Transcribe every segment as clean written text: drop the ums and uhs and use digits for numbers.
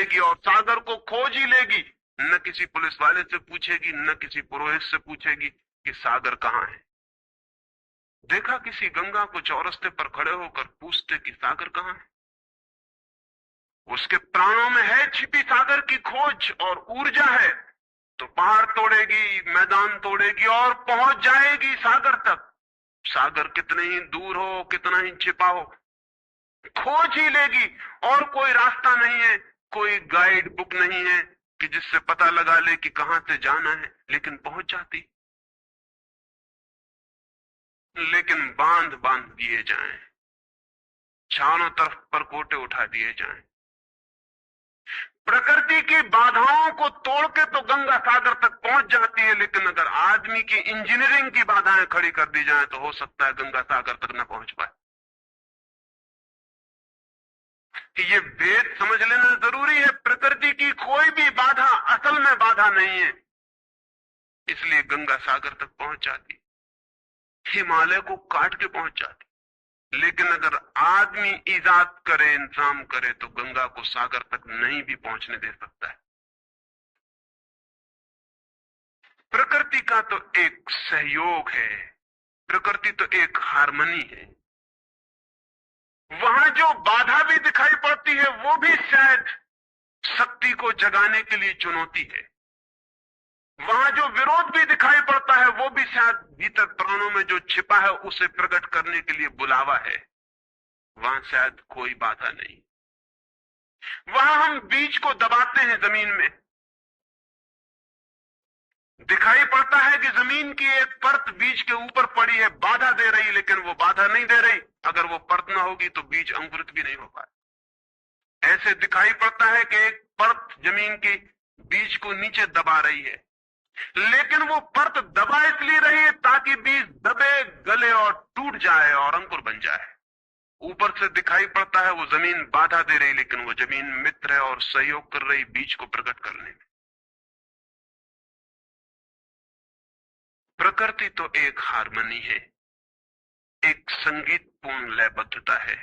लेगी और सागर को खोज ही लेगी। न किसी पुलिस वाले से पूछेगी, न किसी पुरोहित से पूछेगी कि सागर कहाँ है। देखा किसी गंगा को चौरस्ते पर खड़े होकर पूछते कि सागर कहाँ है? उसके प्राणों में है छिपी सागर की खोज और ऊर्जा है, तो पहाड़ तोड़ेगी, मैदान तोड़ेगी और पहुंच जाएगी सागर तक। सागर कितने ही दूर हो, कितना ही छिपा हो, खोज ही लेगी। और कोई रास्ता नहीं है, कोई गाइड बुक नहीं है कि जिससे पता लगा ले कि कहां से जाना है, लेकिन पहुंच जाती। लेकिन बांध बांध दिए जाएं, चारों तरफ परकोटे उठा दिए जाएं, प्रकृति की बाधाओं को तोड़ के तो गंगा सागर तक पहुंच जाती है, लेकिन अगर आदमी की इंजीनियरिंग की बाधाएं खड़ी कर दी जाएं तो हो सकता है गंगा सागर तक न पहुंच पाए। ये भेद समझ लेना जरूरी है। प्रकृति की कोई भी बाधा असल में बाधा नहीं है, इसलिए गंगा सागर तक पहुंच जाती, हिमालय को काट के पहुंच जाती। लेकिन अगर आदमी इजाद करे, इंतजाम करे, तो गंगा को सागर तक नहीं भी पहुंचने दे सकता है। प्रकृति का तो एक सहयोग है, प्रकृति तो एक हार्मनी है। वहां जो बाधा भी दिखाई पड़ती है वो भी शायद शक्ति को जगाने के लिए चुनौती है। वहां जो विरोध भी दिखाई पड़ता है वो भी शायद भीतर प्राणों में जो छिपा है उसे प्रकट करने के लिए बुलावा है। वहां शायद कोई बाधा नहीं। वहां हम बीज को दबाते हैं जमीन में, दिखाई पड़ता है कि जमीन की एक परत बीज के ऊपर पड़ी है, बाधा दे रही, लेकिन वो बाधा नहीं दे रही। अगर वो परत ना होगी तो बीज अंकुरित भी नहीं हो पाए। ऐसे दिखाई पड़ता है कि एक परत जमीन की बीज को नीचे दबा रही है, लेकिन वो परत दबा इसलिए रही है ताकि बीज दबे, गले और टूट जाए और अंकुर बन जाए। ऊपर से दिखाई पड़ता है वो जमीन बाधा दे रही, लेकिन वो जमीन मित्र है और सहयोग कर रही बीज को प्रकट करने में। प्रकृति तो एक हार्मनी है, एक संगीतपूर्ण लयबद्धता है।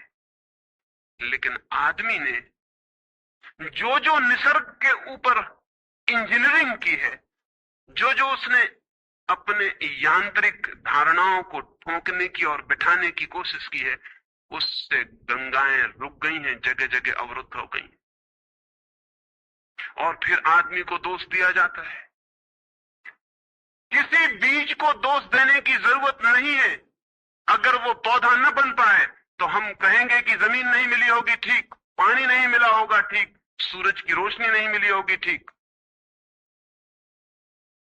लेकिन आदमी ने जो जो निसर्ग के ऊपर इंजीनियरिंग की है, जो जो उसने अपने यांत्रिक धारणाओं को ठोकने की और बिठाने की कोशिश की है, उससे गंगाएं रुक गई हैं, जगह जगह अवरुद्ध हो गई। और फिर आदमी को दोष दिया जाता है। किसी बीज को दोष देने की जरूरत नहीं है। अगर वो पौधा न बन पाए तो हम कहेंगे कि जमीन नहीं मिली होगी, ठीक, पानी नहीं मिला होगा, ठीक, सूरज की रोशनी नहीं मिली होगी, ठीक।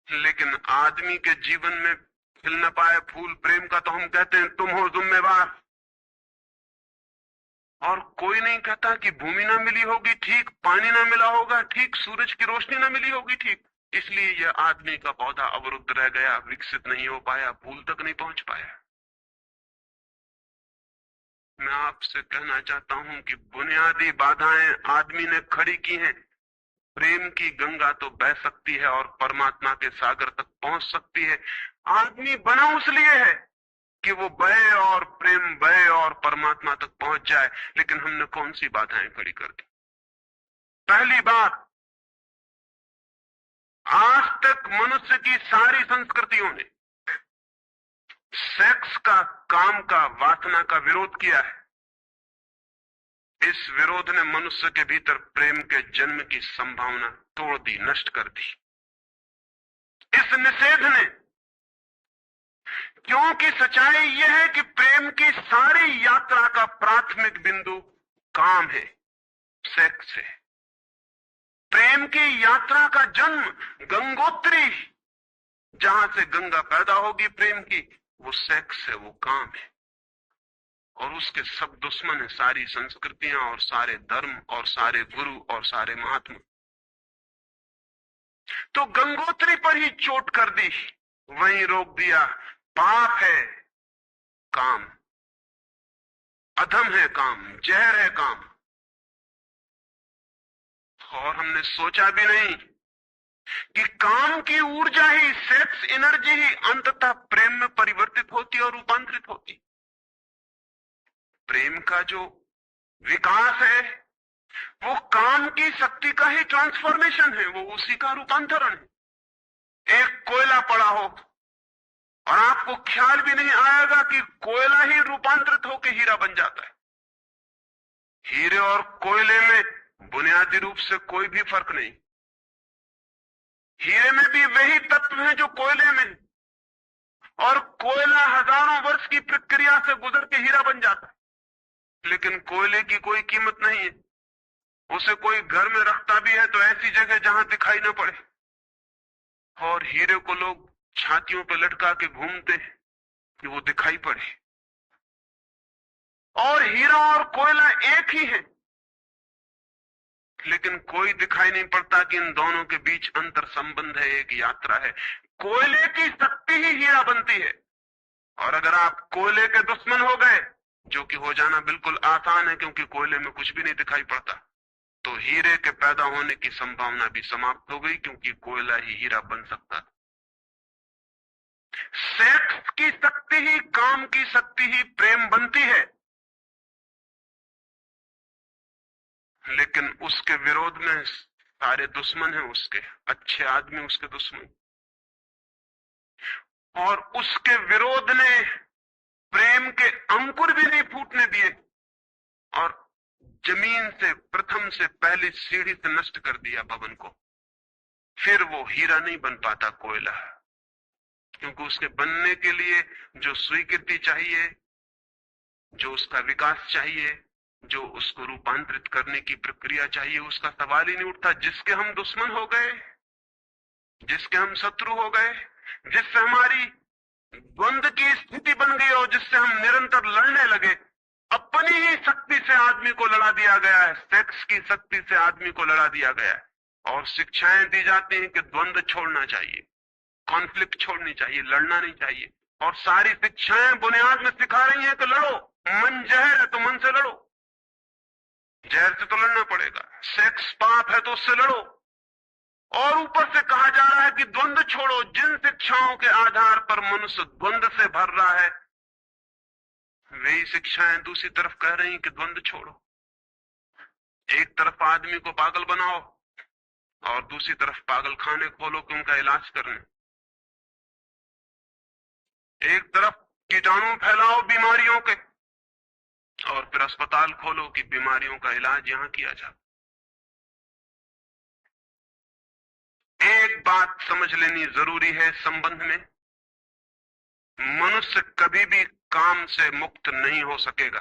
लेकिन आदमी के जीवन में खिल न पाए फूल प्रेम का तो हम कहते हैं तुम हो जिम्मेवार। और कोई नहीं कहता कि भूमि ना मिली होगी, ठीक, पानी ना मिला होगा, ठीक, सूरज की रोशनी ना मिली होगी, ठीक। इसलिए यह आदमी का पौधा अवरुद्ध रह गया, विकसित नहीं हो पाया, फूल तक नहीं पहुंच पाया। मैं आपसे कहना चाहता हूं कि बुनियादी बाधाएं आदमी ने खड़ी की हैं। प्रेम की गंगा तो बह सकती है और परमात्मा के सागर तक पहुंच सकती है। आदमी बना उसलिए है कि वो बहे और प्रेम बहे और परमात्मा तक पहुंच जाए। लेकिन हमने कौन सी बाधाएं खड़ी कर दी? पहली बात, आज तक मनुष्य की सारी संस्कृतियों ने सेक्स का, काम का, वासना का विरोध किया है। इस विरोध ने मनुष्य के भीतर प्रेम के जन्म की संभावना तोड़ दी, नष्ट कर दी। इस निषेध ने, क्योंकि सच्चाई यह है कि प्रेम की सारी यात्रा का प्राथमिक बिंदु काम है, सेक्स है। प्रेम की यात्रा का जन्म गंगोत्री, जहां से गंगा पैदा होगी प्रेम की, वो सेक्स है, वो काम है। और उसके सब दुश्मन है, सारी संस्कृतियां और सारे धर्म और सारे गुरु और सारे महात्मा। तो गंगोत्री पर ही चोट कर दी, वहीं रोक दिया। पाप है काम, अधम है काम, जहर है काम। और हमने सोचा भी नहीं कि काम की ऊर्जा ही, सेक्स एनर्जी ही अंततः प्रेम में परिवर्तित होती और रूपांतरित होती। प्रेम का जो विकास है वो काम की शक्ति का ही ट्रांसफॉर्मेशन है, वो उसी का रूपांतरण है। एक कोयला पड़ा हो और आपको ख्याल भी नहीं आएगा कि कोयला ही रूपांतरित होकर हीरा बन जाता है। हीरे और कोयले में बुनियादी रूप से कोई भी फर्क नहीं। हीरे में भी वही तत्व हैं जो कोयले में है, और कोयला हजारों वर्ष की प्रक्रिया से गुजर के हीरा बन जाता है। लेकिन कोयले की कोई कीमत नहीं है। उसे कोई घर में रखता भी है तो ऐसी जगह जहां दिखाई न पड़े, और हीरे को लोग छातियों पर लटका के घूमते हैं कि वो दिखाई पड़े। और हीरा और कोयला एक ही है, लेकिन कोई दिखाई नहीं पड़ता कि इन दोनों के बीच अंतर संबंध है, एक यात्रा है। कोयले की शक्ति ही हीरा बनती है, और अगर आप कोयले के दुश्मन हो गए, जो कि हो जाना बिल्कुल आसान है क्योंकि कोयले में कुछ भी नहीं दिखाई पड़ता, तो हीरे के पैदा होने की संभावना भी समाप्त हो गई, क्योंकि कोयला ही हीरा बन सकता था। सेक्स की शक्ति ही, काम की शक्ति ही प्रेम बनती है, लेकिन उसके विरोध में सारे दुश्मन हैं उसके, अच्छे आदमी उसके दुश्मन, और उसके विरोध ने प्रेम के अंकुर भी नहीं फूटने दिए, और जमीन से प्रथम से पहली सीढ़ी से नष्ट कर दिया भवन को। फिर वो हीरा नहीं बन पाता कोयला, क्योंकि उसके बनने के लिए जो स्वीकृति चाहिए, जो उसका विकास चाहिए, जो उसको रूपांतरित करने की प्रक्रिया चाहिए, उसका सवाल ही नहीं उठता। जिसके हम दुश्मन हो गए, जिसके हम शत्रु हो गए, जिससे हमारी द्वंद्व की स्थिति बन गई और जिससे हम निरंतर लड़ने लगे, अपनी ही शक्ति से आदमी को लड़ा दिया गया है, सेक्स की शक्ति से आदमी को लड़ा दिया गया है। और शिक्षाएं दी जाती हैं कि द्वंद्व छोड़ना चाहिए, कॉन्फ्लिक्ट छोड़नी चाहिए, लड़ना नहीं चाहिए। और सारी शिक्षाएं बुनियाद में सिखा रही हैं कि लड़ो, मन जहर है तो मन से लड़ो, जहर से तो लड़ना पड़ेगा। सेक्स पाप है तो उससे लड़ो। और ऊपर से कहा जा रहा है कि द्वंद्व छोड़ो। जिन शिक्षाओं के आधार पर मनुष्य द्वंद्व से भर रहा है, वही शिक्षाएं दूसरी तरफ कह रही हैं कि द्वंद्व छोड़ो। एक तरफ आदमी को पागल बनाओ और दूसरी तरफ पागल खाने खोलो कि उनका इलाज करने। एक तरफ कीटाणु फैलाओ बीमारियों के, और फिर अस्पताल खोलो कि बीमारियों का इलाज यहां किया जाए। एक बात समझ लेनी जरूरी है संबंध में, मनुष्य कभी भी काम से मुक्त नहीं हो सकेगा।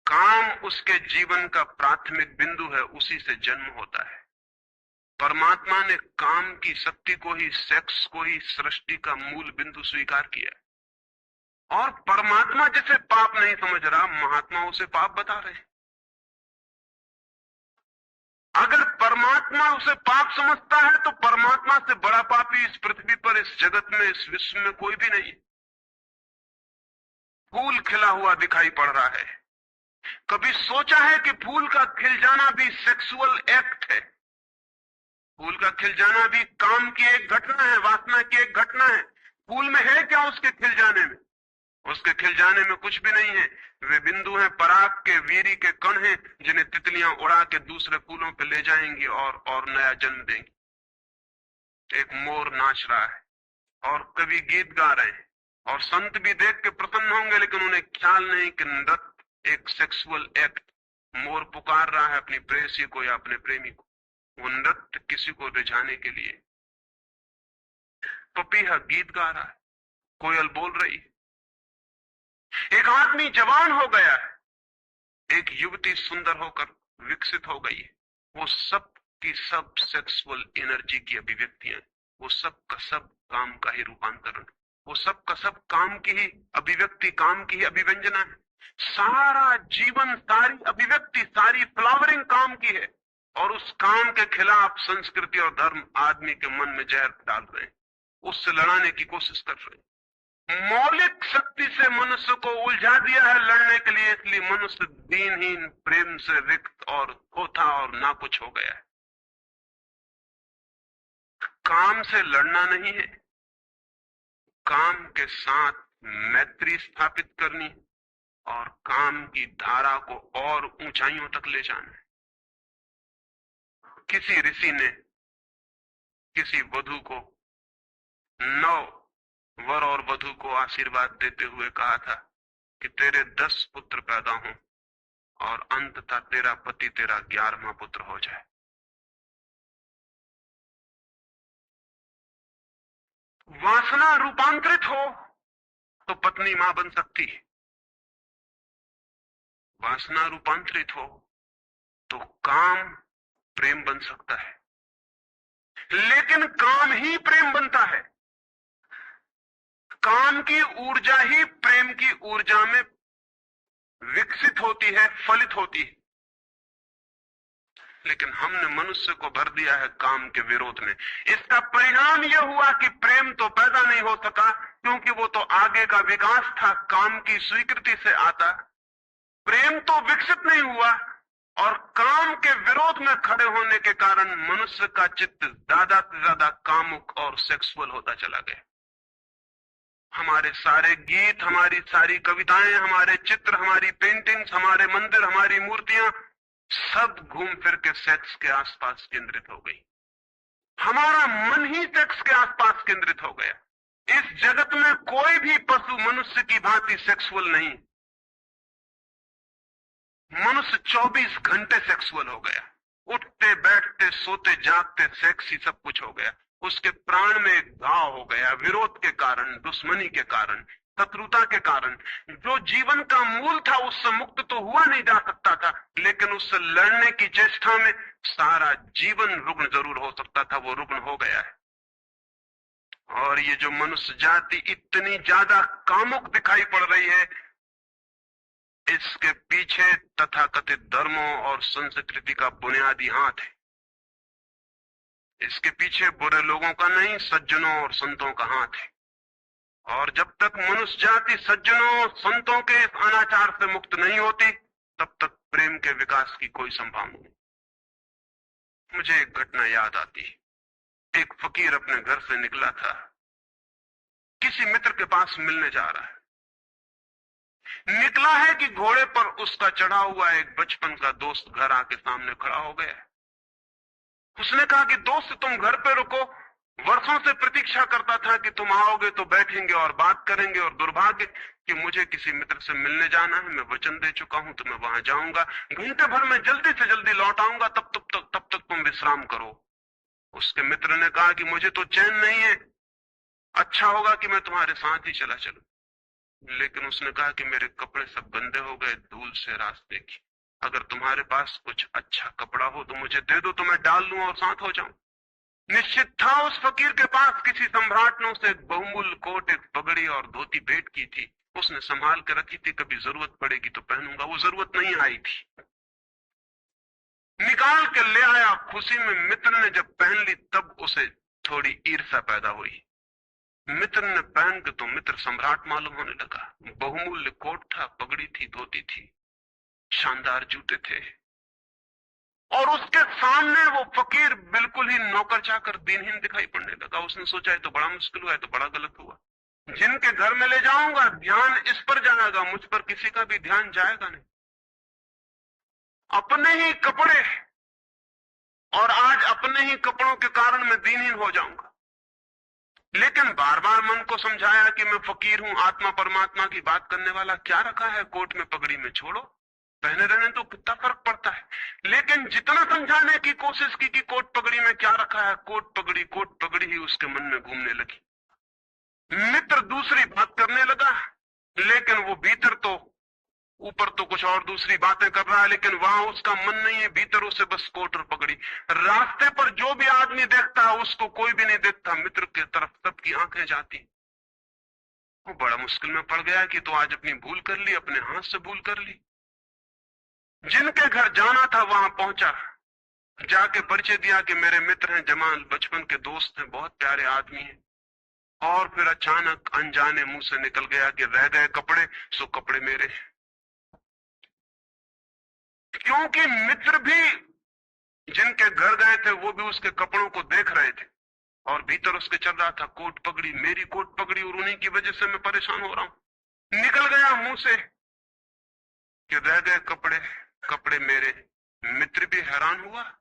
काम उसके जीवन का प्राथमिक बिंदु है, उसी से जन्म होता है। परमात्मा ने काम की शक्ति को ही, सेक्स को ही सृष्टि का मूल बिंदु स्वीकार किया है। और परमात्मा जिसे पाप नहीं समझ रहा, महात्मा उसे पाप बता रहे हैं। अगर परमात्मा उसे पाप समझता है तो परमात्मा से बड़ा पापी इस पृथ्वी पर, इस जगत में, इस विश्व में कोई भी नहीं। फूल खिला हुआ दिखाई पड़ रहा है, कभी सोचा है कि फूल का खिल जाना भी सेक्सुअल एक्ट है? फूल का खिल जाना भी काम की एक घटना है, वासना की एक घटना है। फूल में है क्या उसके खिल जाने में? उसके खिल जाने में कुछ भी नहीं है। वे बिंदु हैं, पराग के, वीरी के कण हैं, जिन्हें तितलियां उड़ा के दूसरे फूलों पे ले जाएंगी और नया जन्म देंगी। एक मोर नाच रहा है और कवि गीत गा रहे हैं, और संत भी देख के प्रसन्न होंगे, लेकिन उन्हें ख्याल नहीं कि नृत्य एक सेक्सुअल एक्ट। मोर पुकार रहा है अपनी प्रेयसी को या अपने प्रेमी को, वो नृत्य किसी को रिझाने के लिए। पपीहा गीत गा रहा है, कोयल बोल रही है। एक आदमी जवान हो गया है, एक युवती सुंदर होकर विकसित हो गई है। वो सब की सब सेक्सुअल एनर्जी की अभिव्यक्तियां, वो सब का सब काम का ही रूपांतरण, वो सब का सब काम की ही अभिव्यक्ति, काम की ही अभिव्यंजना है। सारा जीवन, सारी अभिव्यक्ति, सारी फ्लावरिंग काम की है। और उस काम के खिलाफ संस्कृति और धर्म आदमी के मन में जहर डाल रहे हैं, उससे लड़ाने की कोशिश कर रहे हैं। मौलिक शक्ति से मनुष्य को उलझा दिया है लड़ने के लिए, इसलिए मनुष्य दीनहीन, प्रेम से रिक्त और खोथा और नाकुछ हो गया है। काम से लड़ना नहीं है, काम के साथ मैत्री स्थापित करनी और काम की धारा को और ऊंचाइयों तक ले जाना है। किसी ऋषि ने किसी वधू को, 9 वर और वधू को आशीर्वाद देते हुए कहा था कि तेरे 10 पुत्र पैदा हों और अंततः तेरा पति तेरा 11वां पुत्र हो जाए। वासना रूपांतरित हो तो पत्नी मां बन सकती है, वासना रूपांतरित हो तो काम प्रेम बन सकता है, लेकिन काम ही प्रेम बनता है। काम की ऊर्जा ही प्रेम की ऊर्जा में विकसित होती है, फलित होती है। लेकिन हमने मनुष्य को भर दिया है काम के विरोध में। इसका परिणाम यह हुआ कि प्रेम तो पैदा नहीं हो सका, क्योंकि वो तो आगे का विकास था, काम की स्वीकृति से आता। प्रेम तो विकसित नहीं हुआ और काम के विरोध में खड़े होने के कारण मनुष्य का चित्त ज्यादा से ज्यादा कामुक और सेक्सुअल होता चला गया। हमारे सारे गीत, हमारी सारी कविताएं, हमारे चित्र, हमारी पेंटिंग्स, हमारे मंदिर, हमारी मूर्तियां सब घूम फिर के सेक्स के आसपास केंद्रित हो गई। हमारा मन ही सेक्स के आसपास केंद्रित हो गया। इस जगत में कोई भी पशु मनुष्य की भांति सेक्सुअल नहीं। मनुष्य 24 घंटे सेक्सुअल हो गया। उठते बैठते सोते जागते सेक्स ही सब कुछ हो गया। उसके प्राण में एक घाव हो गया, विरोध के कारण, दुश्मनी के कारण, शत्रुता के कारण। जो जीवन का मूल था उससे मुक्त तो हुआ नहीं जा सकता था, लेकिन उससे लड़ने की चेष्टा में सारा जीवन रुग्ण जरूर हो सकता था, वो रुग्ण हो गया है। और ये जो मनुष्य जाति इतनी ज्यादा कामुक दिखाई पड़ रही है, इसके पीछे तथाकथित धर्मों और संस्कृति का बुनियादी हाथ है। इसके पीछे बुरे लोगों का नहीं, सज्जनों और संतों का हाथ है। और जब तक मनुष्य जाति सज्जनों और संतों के इस अनाचार से मुक्त नहीं होती, तब तक प्रेम के विकास की कोई संभावना नहीं। मुझे एक घटना याद आती है। एक फकीर अपने घर से निकला था, किसी मित्र के पास मिलने जा रहा है। निकला है कि घोड़े पर उसका चढ़ा हुआ एक बचपन का दोस्त घर आके सामने खड़ा हो गया। उसने कहा कि दोस्त तुम घर पे रुको, वर्षों से प्रतीक्षा करता था कि तुम आओगे तो बैठेंगे और बात करेंगे, और दुर्भाग्य कि मुझे किसी मित्र से मिलने जाना है, मैं वचन दे चुका हूं तो मैं वहां जाऊंगा, घंटे भर में जल्दी से जल्दी लौट आऊंगा, तब तक तुम विश्राम करो। उसके मित्र ने कहा कि मुझे तो चैन नहीं है, अच्छा होगा कि मैं तुम्हारे साथ ही चला चलूं। लेकिन उसने कहा कि मेरे कपड़े सब गंदे हो गए धूल से रास्ते की, अगर तुम्हारे पास कुछ अच्छा कपड़ा हो तो मुझे दे दो, तो मैं डाल लूं और साथ हो जाऊं। निश्चित था उस फकीर के पास किसी सम्राट ने उसे एक बहुमूल्य कोट, एक पगड़ी और धोती भेंट की थी। उसने संभाल के रखी थी, कभी जरूरत पड़ेगी तो पहनूंगा। वो जरूरत नहीं आई थी, निकाल के ले आया खुशी में। मित्र ने जब पहन ली तब उसे थोड़ी ईर्ष्या पैदा हुई। मित्र ने पहन के तो मित्र सम्राट मालूम होने लगा। बहुमूल्य कोट था, पगड़ी थी, धोती थी, शानदार जूते थे, और उसके सामने वो फकीर बिल्कुल ही नौकर चाकर दीनहीन दिखाई पड़ने लगा। उसने सोचा है तो बड़ा मुश्किल हुआ है, तो बड़ा गलत हुआ। जिनके घर में ले जाऊंगा ध्यान इस पर जाएगा, मुझ पर किसी का भी ध्यान जाएगा नहीं। अपने ही कपड़े, और आज अपने ही कपड़ों के कारण मैं दीनहीन हो जाऊंगा। लेकिन बार बार मन को समझाया कि मैं फकीर हूं, आत्मा परमात्मा की बात करने वाला, क्या रखा है कोट में पगड़ी में, छोड़ो, पहने रहने तो कितना फर्क पड़ता है। लेकिन जितना समझाने की कोशिश की कि कोट पगड़ी में क्या रखा है, कोट पगड़ी ही उसके मन में घूमने लगी। मित्र दूसरी बात करने लगा, लेकिन वो भीतर तो, ऊपर तो कुछ और दूसरी बातें कर रहा है, लेकिन वहां उसका मन नहीं है, भीतर उसे बस कोट और पगड़ी। रास्ते पर जो भी आदमी देखता है उसको कोई भी नहीं देखता, मित्र की तरफ सबकी आंखें जाती। वो बड़ा मुश्किल में पड़ गया कि तो आज अपनी भूल कर ली, अपने हाथ से भूल कर ली। जिनके घर जाना था वहां पहुंचा, जाके परिचय दिया कि मेरे मित्र हैं, जमाल, बचपन के दोस्त हैं, बहुत प्यारे आदमी हैं। और फिर अचानक अनजाने मुंह से निकल गया कि रह गए कपड़े, सो कपड़े मेरे। क्योंकि मित्र भी जिनके घर गए थे वो भी उसके कपड़ों को देख रहे थे, और भीतर उसके चल रहा था कोट पगड़ी, मेरी कोट पगड़ी, और उन्हीं की वजह से मैं परेशान हो रहा हूं। निकल गया मुंह से कि रह गए कपड़े, कपड़े मेरे। मित्र भी हैरान हुआ